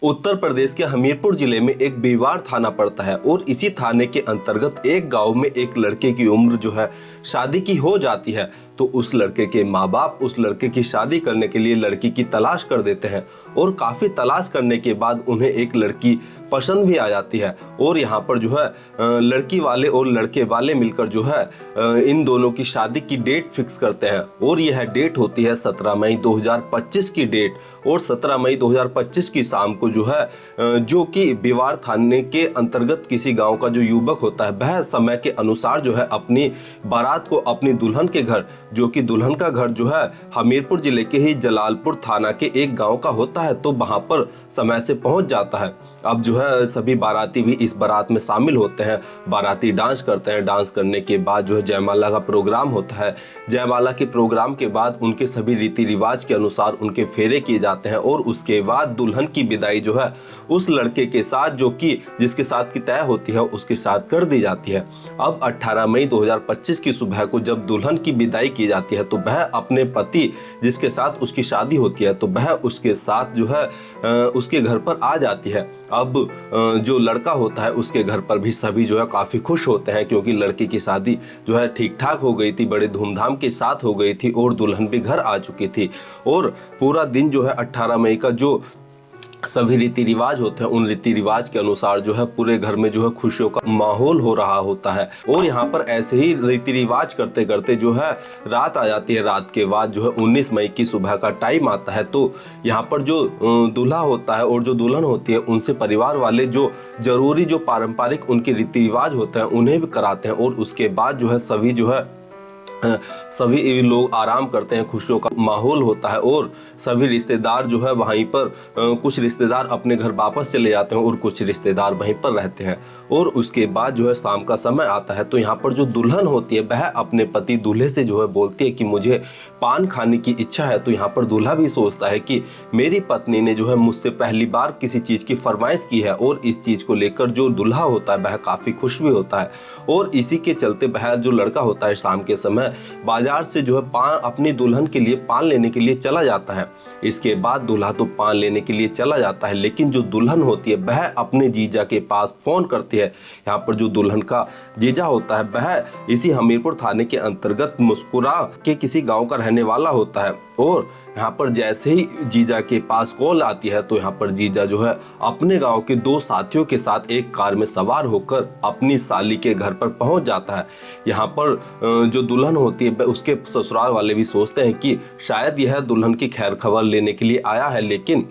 उत्तर प्रदेश के हमीरपुर जिले में एक बीवार थाना पड़ता है और इसी थाने के अंतर्गत एक गांव में एक लड़के की उम्र जो है शादी की हो जाती है। तो उस लड़के के माँ बाप उस लड़के की शादी करने के लिए लड़की की तलाश कर देते हैं और काफी तलाश करने के बाद उन्हें एक लड़की पसंद भी आ जाती है। और यहाँ पर जो है लड़की वाले और लड़के वाले मिलकर जो है इन दोनों की शादी की डेट फिक्स करते हैं और यह डेट होती है 17 मई 2025 की डेट। और 17 मई 2025 की शाम को जो है जो कि बीवार थाने के अंतर्गत किसी गांव का जो युवक होता है वह समय के अनुसार जो है अपनी बारात को अपनी दुल्हन के घर, जो कि दुल्हन का घर जो है हमीरपुर जिले के ही जलालपुर थाना के एक गांव का होता है, तो वहां पर समय से पहुंच जाता है। अब जो है सभी बाराती भी इस बारात में शामिल होते हैं। बाराती डांस करते हैं। डांस करने के बाद जो है जयमाला का प्रोग्राम होता है। जयमाला के प्रोग्राम के बाद उनके सभी रीति रिवाज के अनुसार उनके फेरे किए जाते हैं और उसके बाद दुल्हन की विदाई जो है उस लड़के के साथ, जो कि जिसके साथ की तय होती है, उसके साथ कर दी जाती है। अब 18 मई 2025 की सुबह को जब दुल्हन की विदाई की जाती है तो वह अपने पति जिसके साथ उसकी शादी होती है तो वह उसके साथ जो है उसके घर पर आ जाती है। अब जो लड़का होता है उसके घर पर भी सभी जो है काफी खुश होते हैं, क्योंकि लड़की की शादी जो है ठीक ठाक हो गई थी, बड़े धूमधाम के साथ हो गई थी और दुल्हन भी घर आ चुकी थी। और पूरा दिन जो है 18 मई का जो सभी रीति रिवाज होते हैं उन रीति रिवाज के अनुसार जो है पूरे घर में जो है खुशियों का माहौल हो रहा होता है। और यहाँ पर ऐसे ही रीति रिवाज करते करते जो है रात आ जाती है। रात के बाद जो है 19 मई की सुबह का टाइम आता है। तो यहाँ पर जो दूल्हा होता है और जो दुल्हन होती है उनसे परिवार वाले जो जरूरी जो पारंपरिक उनके रीति रिवाज होते हैं उन्हें भी कराते हैं। और उसके बाद जो है सभी लोग आराम करते हैं, खुशियों का माहौल होता है और सभी रिश्तेदार जो है वहीं पर कुछ रिश्तेदार अपने घर वापस चले जाते हैं और कुछ रिश्तेदार वहीं पर रहते हैं। और उसके बाद जो है शाम का समय आता है। तो यहाँ पर जो दुल्हन होती है वह अपने पति दूल्हे से जो है बोलती है कि मुझे पान खाने की इच्छा है। तो यहाँ पर दूल्हा भी सोचता है कि मेरी पत्नी ने जो है मुझसे पहली बार किसी चीज की फरमाइश की है और इस चीज को लेकर जो दूल्हा होता है वह काफी खुश भी होता है। और इसी के चलते वह जो लड़का होता है शाम के समय बाजार से जो है पान अपनी दुल्हन के लिए पान लेने के लिए चला जाता है। इसके बाद दूल्हा तो पान लेने के लिए चला जाता है, लेकिन जो दुल्हन होती है वह अपने जीजा के पास फोन करती है। यहाँ पर जो दुल्हन का जीजा होता है वह इसी हमीरपुर थाने के अंतर्गत मुस्कुरा के किसी गांव का रहने वाला होता है। और यहाँ पर जैसे ही जीजा के पास कॉल आती है तो यहाँ पर जीजा जो है अपने गांव के दो साथियों के साथ एक कार में सवार होकर अपनी साली के घर पर पहुंच जाता है। यहाँ पर जो दुल्हन होती है उसके ससुराल वाले भी सोचते हैं कि शायद यह दुल्हन की खैर खबर लेने के लिए आया है, लेकिन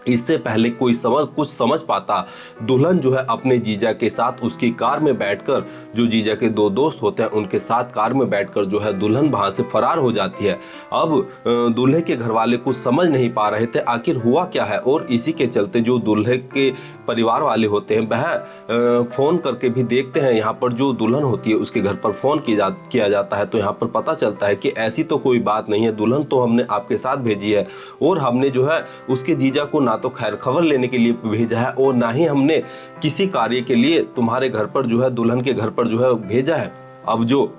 इससे पहले कोई कुछ समझ पाता दुल्हन जो है अपने जीजा के साथ उसकी कार में बैठकर, जो जीजा के दो दोस्त होते हैं उनके साथ कार में बैठकर जो है दुल्हन वहां से फरार हो जाती है। अब दूल्हे के घर वाले कुछ समझ नहीं पा रहे थे आखिर हुआ क्या है। और इसी के चलते जो दूल्हे के परिवार वाले होते हैं वह फोन करके भी देखते हैं। यहाँ पर जो दुल्हन होती है उसके घर पर फोन किया जाता है। तो यहाँ पर पता चलता है कि ऐसी तो कोई बात नहीं है, दुल्हन तो हमने आपके साथ भेजी है और हमने जो है उसके जीजा को ना तो खैर खबर लेने के लिए भेजा है और ना ही हमने किसी कार्य के लिए तुम्हारे घर पर जो है दुल्हन के घर पर जो है भेजा है। अब जो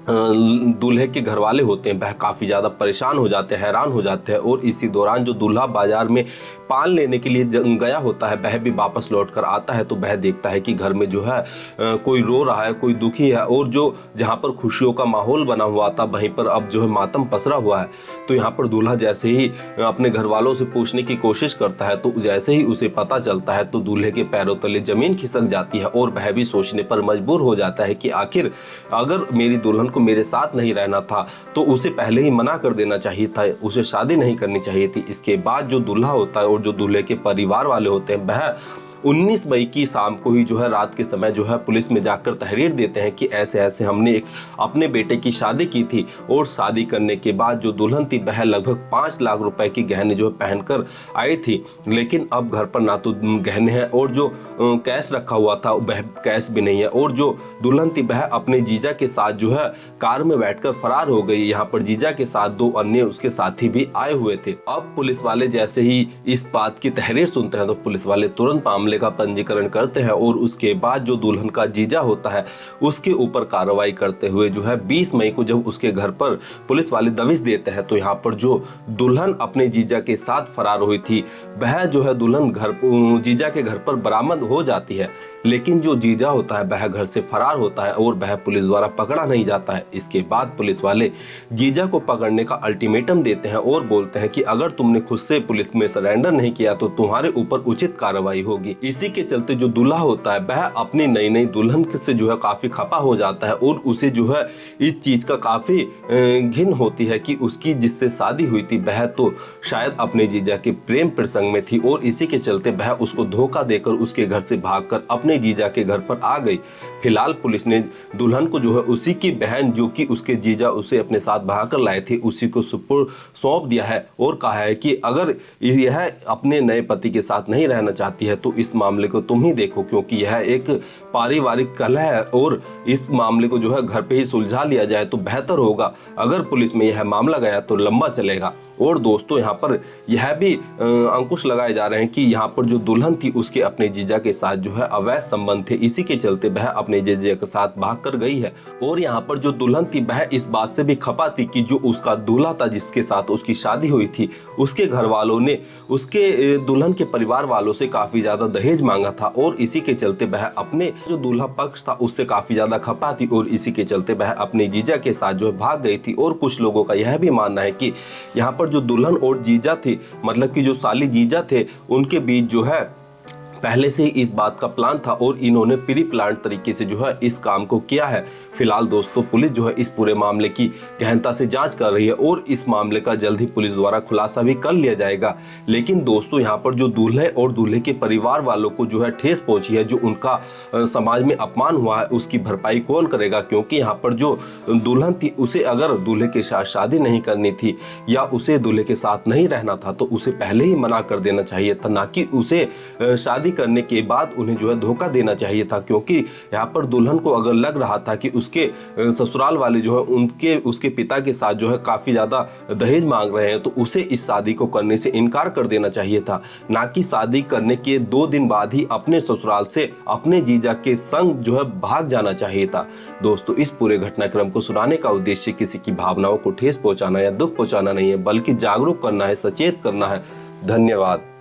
दूल्हे के घर वाले होते हैं वह काफी ज्यादा परेशान हो जाते हैं, हैरान हो जाते हैं। और इसी दौरान जो दूल्हा बाजार में पान लेने के लिए गया होता है वह भी वापस लौट कर आता है। तो वह देखता है कि घर में जो है कोई रो रहा है, कोई दुखी है और जो जहाँ पर खुशियों का माहौल बना हुआ था वहीं पर अब जो है मातम पसरा हुआ है। तो यहाँ पर दूल्हा जैसे ही अपने घर वालों से पूछने की कोशिश करता है तो जैसे ही उसे पता चलता है तो दूल्हे के पैरों तले जमीन खिसक जाती है और वह भी सोचने पर मजबूर हो जाता है कि आखिर अगर मेरी दुल्हन को मेरे साथ नहीं रहना था तो उसे पहले ही मना कर देना चाहिए था, उसे शादी नहीं करनी चाहिए थी। इसके बाद जो दूल्हा होता है और जो दूल्हे के परिवार वाले होते हैं वह 19 मई की शाम को ही जो है रात के समय जो है पुलिस में जाकर तहरीर देते हैं कि ऐसे ऐसे हमने एक अपने बेटे की शादी की थी और शादी करने के बाद जो दुल्हन थी वह लगभग 5 लाख रुपए की गहने जो है पहनकर आई थी, लेकिन अब घर पर ना तो गहने हैं और जो कैश रखा हुआ था वह कैश भी नहीं है। और जो दुल्हन थी वह अपने जीजा के साथ जो है कार में बैठकर फरार हो गई। यहाँ पर जीजा के साथ 2 अन्य उसके साथी भी आए हुए थे। अब पुलिस वाले जैसे ही इस बात की तहरीर सुनते हैं तो पुलिस वाले तुरंत मामले मामले का पंजीकरण करते हैं और उसके बाद जो दुल्हन का जीजा होता है उसके ऊपर कार्रवाई करते हुए जो है 20 मई को जब उसके घर पर पुलिस वाले दबिश देते हैं तो यहाँ पर जो दुल्हन अपने जीजा के साथ फरार हुई थी वह जो है दुल्हन जीजा के घर पर बरामद हो जाती है। लेकिन जो जीजा होता है वह घर से फरार होता है और वह पुलिस द्वारा पकड़ा नहीं जाता है। इसके बाद पुलिस वाले जीजा को पकड़ने का अल्टीमेटम देते हैं और बोलते हैं कि अगर तुमने खुद से पुलिस में सरेंडर नहीं किया तो तुम्हारे ऊपर उचित कार्रवाई होगी। इसी के चलते जो दूल्हा होता है वह अपनी नई दुल्हन से जो है काफी खपा हो जाता है और उसे जो है इस चीज का काफी घिन होती है कि उसकी जिससे शादी हुई थी वह तो शायद अपने जीजा के प्रेम प्रसंग में थी और इसी के चलते वह उसको धोखा देकर उसके घर से भागकर अपने जीजा के घर पर आ गई। फिलहाल पुलिस ने दुल्हन को जो है उसी की बहन जो कि उसके जीजा उसे अपने साथ भागकर लाए थे उसी को सुपुर्द सौंप दिया है और कहा है कि अगर यह अपने नए पति के साथ नहीं रहना चाहती है तो इस मामले को तुम ही देखो, क्योंकि यह एक पारिवारिक कलह है और इस मामले को जो है घर पे ही सुलझा लिया जाए तो बेहतर होगा। अगर पुलिस में यह मामला गया तो लंबा चलेगा। और दोस्तों यहाँ पर यह भी अंकुश लगाए जा रहे हैं कि यहाँ पर जो दुल्हन थी उसके अपने जीजा के साथ जो है अवैध संबंध थे, इसी के चलते वह अपने जीजा के साथ भाग कर गई है। और यहाँ पर जो दुल्हन थी वह इस बात से भी खपा थी कि जो उसका दूल्हा था जिसके साथ उसकी शादी हुई थी उसके घर वालों ने उसके दुल्हन के परिवार वालों से काफी ज्यादा दहेज मांगा था और इसी के चलते वह अपने जो दूल्हा पक्ष था उससे काफी ज्यादा खपा थी और इसी के चलते वह अपने जीजा के साथ जो है भाग गई थी। और कुछ लोगों का यह भी मानना है कि यहाँ पर जो दुल्हन और जीजा थे, मतलब कि जो साली जीजा थे, उनके बीच जो है पहले से ही इस बात का प्लान था और इन्होंने प्री प्लान तरीके से जो है इस काम को किया है। फिलहाल दोस्तों पुलिस जो है इस पूरे मामले की गहनता से जांच कर रही है और इस मामले का जल्द ही पुलिस द्वारा खुलासा भी कर लिया जाएगा। लेकिन दोस्तों यहाँ पर जो दूल्हे और दूल्हे के परिवार वालों को जो है ठेस पहुंची है, जो उनका समाज में अपमान हुआ है, उसकी भरपाई कौन करेगा? क्योंकि यहाँ पर जो दुल्हन थी उसे अगर दूल्हे के साथ शादी नहीं करनी थी या उसे दूल्हे के साथ नहीं रहना था तो उसे पहले ही मना कर देना चाहिए था, ना कि उसे शादी करने के बाद उन्हें जो है धोखा देना चाहिए था। क्योंकि यहाँ पर दुल्हन को अगर लग रहा था कि उसके ससुराल वाले जो है उसके पिता के साथ जो है काफी ज्यादा दहेज मांग रहे हैं तो उसे इस शादी को करने से इनकार कर देना चाहिए था, ना कि शादी करने के 2 दिन बाद ही अपने ससुराल से अपने जीजा के संग जो है भाग जाना चाहिए था। दोस्तों इस पूरे घटनाक्रम को सुनाने का उद्देश्य किसी की भावनाओं को ठेस पहुंचाना या दुख पहुंचाना नहीं है, बल्कि जागरूक करना है, सचेत करना है। धन्यवाद।